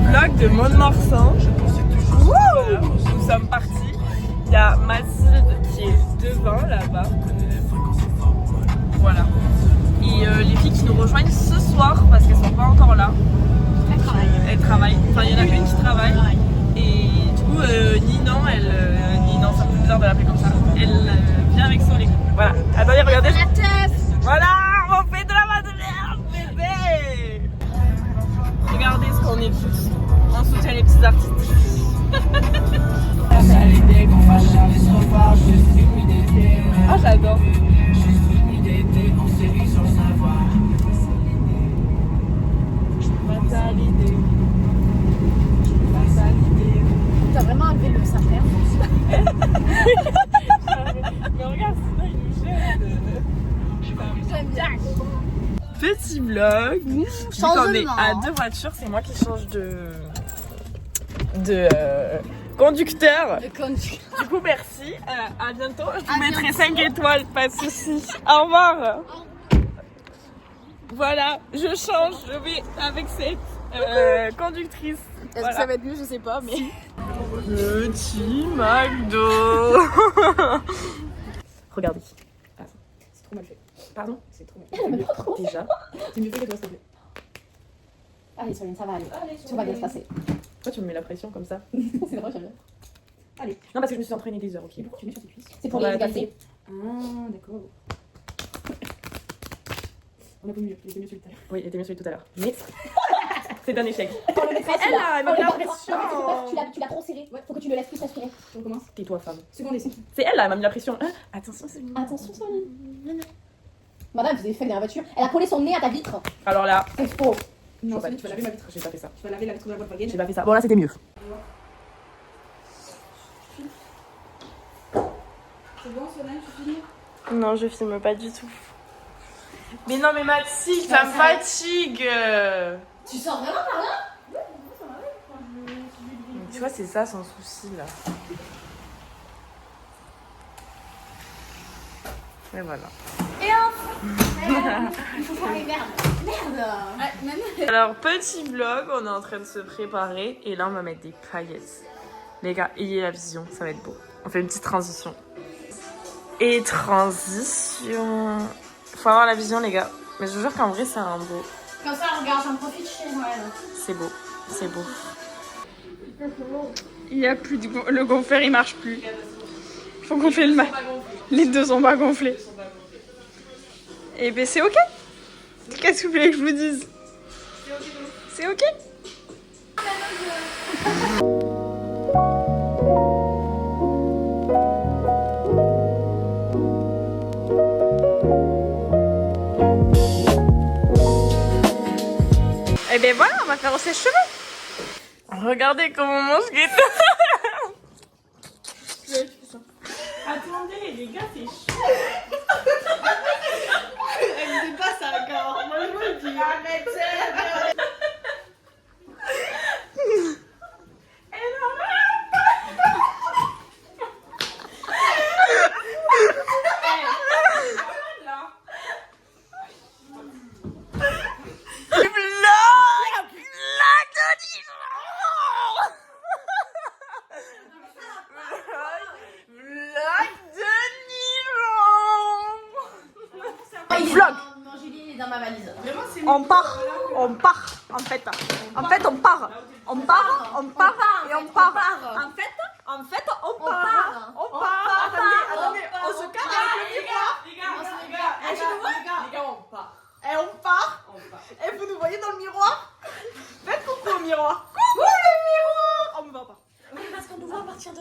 Vlog de Mont-de-Marsan. Nous sommes partis. Il y a Mathilde qui est devant là-bas. Voilà. Et les filles qui nous rejoignent ce soir parce qu'elles sont pas encore là. Elles travaillent. Enfin, il y en a une qui travaille. Et du coup, Ninan, Ninan, ça me fait bizarre de l'appeler comme ça. Elle vient avec Solé. Voilà. Attendez, regardez. La teuf. Voilà, on fait de la madeleine, bébé. Regardez ce qu'on écoute. On soutient les petits artistes. Ah, j'adore. T'as vraiment enlevé le sapin. Mais regarde, sinon il nous gêne. J'aime bien. Petit vlog. Changement. On est à 2 voitures, c'est moi qui change de conducteur. Le conduit. Du coup, merci. À bientôt. Je vous mettrai 5 étoiles, pas de soucis. Au revoir. Voilà, je change. Je vais avec cette conductrice. Est-ce que ça va être mieux? Je sais pas, mais. Petit McDo. Regardez. Ah, c'est trop mal fait. Pardon? C'est trop mal fait. Déjà. C'est mieux fait que toi, s'il te plaît. Allez, Soline, ça va aller. Tout va bien se passer. Pourquoi tu me mets la pression comme ça? C'est drôle, j'aime bien. Allez. Non, parce que je me suis entraînée des heures, ok? Tu mets sur tes cuisses. C'est pour On va les gâter. Ah, d'accord. On a pas mieux. Il était mieux celui de tout à l'heure. Oui, il était mieux celui de tout à l'heure. Mais c'est un échec. Elle a même la pression. Tu l'as trop serré. Faut que tu le laisses plus respirer. On commence. Tais-toi, femme. Seconde essai. C'est elle, là, elle m'a mis la pression. Hein, attention, c'est Attention, Soline. Madame, vous avez fait dans la voiture. Elle a collé son nez à ta vitre. Alors là, C'est faux. non, tu vas laver ma vitre. J'ai pas fait ça. Tu vas laver la vitre de la boîte Volkswagen. J'ai pas fait ça. Bon, là, c'était mieux. C'est bon, Soline, tu finis? Non, je filme pas du tout. Mais non, mais Mathilde, ça me fatigue. Tu sors vraiment par là? Tu vois, c'est ça son souci là. Et voilà. Et hop. Il faut faire les Merde. Alors, petit vlog, on est en train de se préparer. Et là, on va mettre des paillettes. Les gars, ayez la vision, ça va être beau. On fait une petite transition. Et transition. Faut avoir la vision, les gars. Mais je vous jure qu'en vrai, c'est un beau. Comme ça, regarde, j'en profite chez moi. C'est beau, c'est beau. Il n'y a plus de le gonfleur, il marche plus. Il faut gonfler le mal. Les deux sont pas gonflés. Et ben c'est ok. Qu'est-ce que vous voulez que je vous dise? C'est ok. Et ben voilà, on va faire au sèche-cheveux. Regardez comment on mange gâteau. Attendez, les gars, c'est chaud. Elle me dit pas ça encore. Moi, je vous le dis. Arrête. Vlog. Non, Julie est dans ma valise. On part, en fait, on part, et on part. En fait, on part. Attendez, on se calme avec le miroir. Les gars, on part. Et on part. Et vous nous voyez dans le miroir. Faites coucou au miroir. Coucou le miroir. On me va pas. Parce qu'on nous voit à partir de.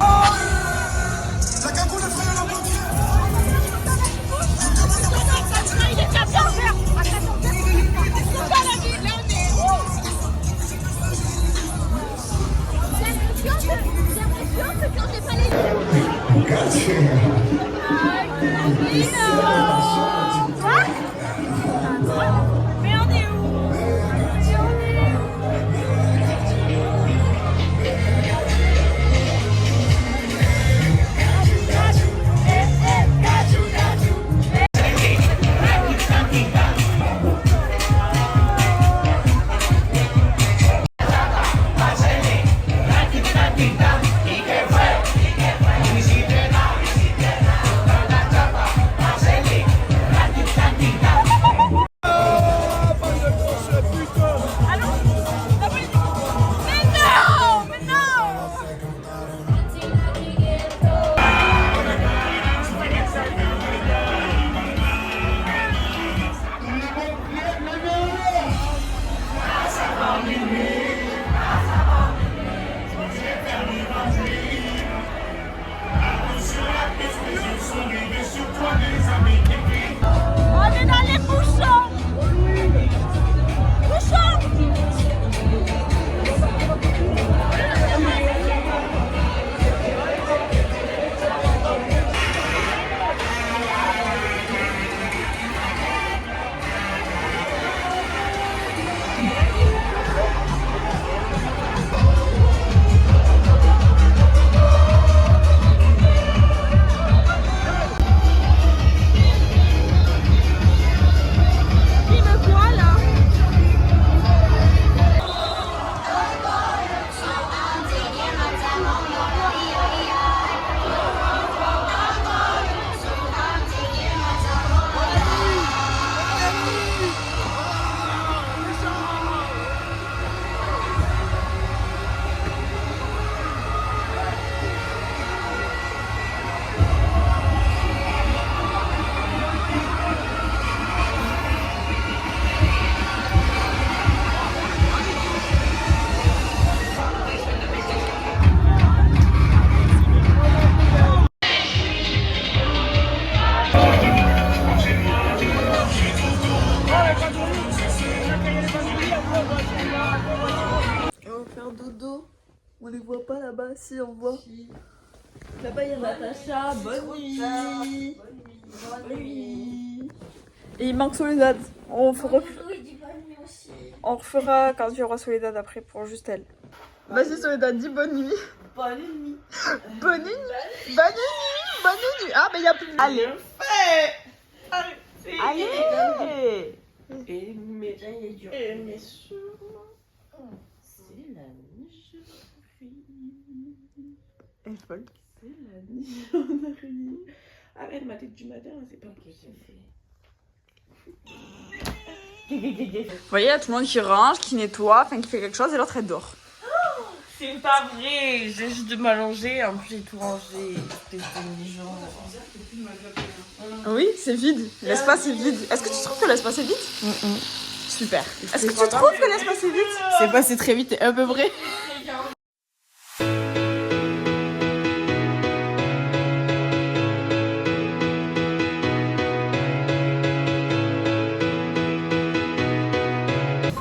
Grazie. On les voit pas là-bas, si on voit. Là-bas il y a Natacha, bonne nuit. Bonne nuit. Et il manque Soledad. On refera quand il y aura Soledad après pour juste elle. Vas-y Soledad, dis bonne nuit. Bonne nuit. Bonne nuit. Bonne nuit. Bonne nuit. Ah mais il y a plus de... Allez. Allez. Et mes dur. Et mes cheveux. C'est la niche. Elle est folle. C'est la niche. Arrête ma tête du matin, c'est pas possible. Vous voyez, il y a tout le monde qui range, qui nettoie, enfin qui fait quelque chose et l'autre elle dort. C'est pas vrai, j'ai juste de m'allonger, en plus j'ai tout rangé. Oui, c'est vide. L'espace est vide. Est-ce que tu trouves que l'espace est vide? Super. Est-ce que tu trouves que l'espace est vide? C'est passé très vite et à peu près.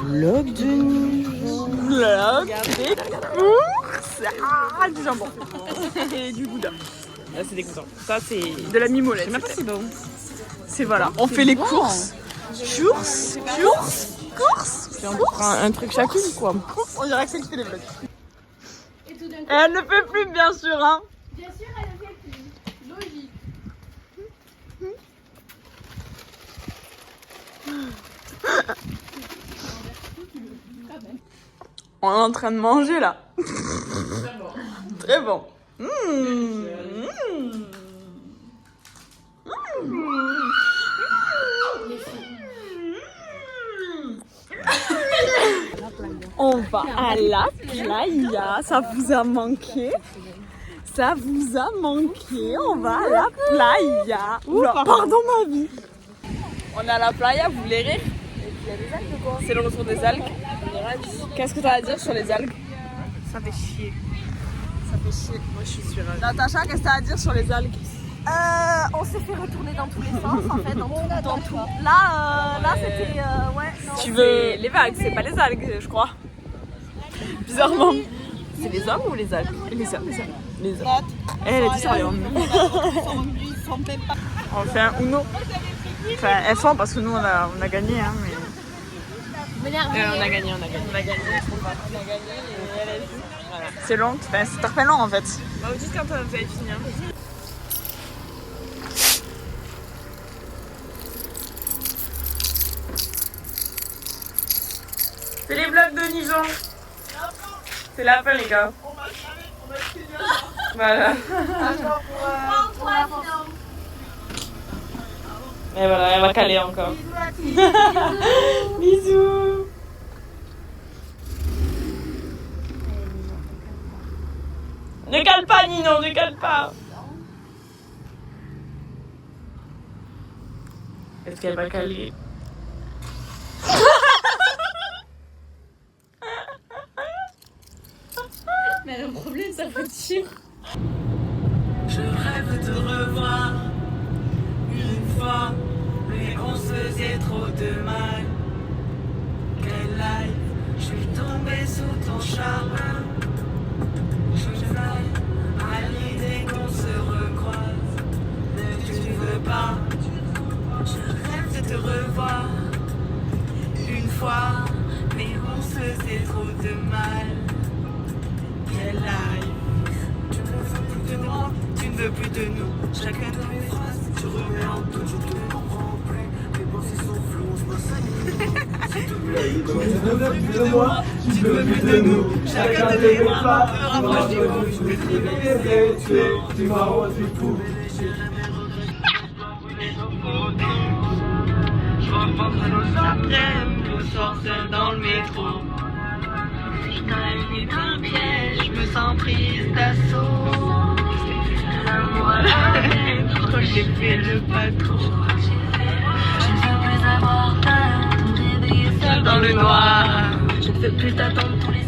Vlog de nuit. Vlog des courses. Ah, du jambon. Et du boudin. Là c'est dégoûtant. Ça c'est De la mimolette. c'est même pas si bon. C'est voilà, on fait les courses. Courses. On prend un truc chacune quoi. On dirait que c'est qui fait les vlogs. Et elle ne fait plus bien sûr hein. Bien sûr, elle ne fait plus. Logique. On est en train de manger là. Très bon. On va à la playa. Ça vous a manqué? Ça vous a manqué? On va à la playa. Oula, pardon ma vie. On est à la playa, vous voulez rire? C'est le retour des algues. Qu'est-ce que tu as à dire sur les algues? Ça fait chier. Ça fait chier. Moi je suis sûre. Natacha, qu'est-ce que tu as à dire sur les algues? On s'est fait retourner dans tous les sens, en fait, dans tout. Là, c'était... ouais, non. Tu veux les vagues, c'est pas les algues, je crois. Bizarrement. C'est les hommes ou les algues? Les hommes. Elle a dit ça, on fait un Uno. Enfin, elles font parce que nous on a gagné, hein, mais... On a gagné. Voilà. C'est long, enfin, c'est très long en fait. Bah vous dites quand vous avez fini. C'est les vlogs de Nison. C'est la fin les gars. Voilà. Et voilà, elle va caler encore. Bisous. Ne cale pas Ninon, ne cale pas. Est-ce qu'elle va caler? Mais elle a un problème, ça fait chier. Je rêve de te revoir une fois, mais on se faisait trop de mal. Quelle life, je suis tombée sous ton charme. Je fly à l'idée qu'on se recroise. Mais tu veux pas, je rêve de te revoir une fois, mais on se faisait trop de mal. Quelle life. Tu ne veux plus de moi, tu ne veux plus de nous. Chacun de mes phrases, tu remets en doute, je te comprends plus. Mes pensées sont floues, je me saigne. S'il te plaît, tu ne veux plus de moi, tu ne veux plus de nous. Chacun de mes phrases, me rapproche du bout. Je vais te tu m'as rendu fou. Je repense à nos après-midi, au soir seul dans le métro. Je t'ai mis dans le piège, je me sens prise d'assaut. L'amour à la haine, je crois que j'ai fait le patron. Je ne veux plus avoir peur de me réveiller seule dans le noir. Je ne veux plus t'attendre tous les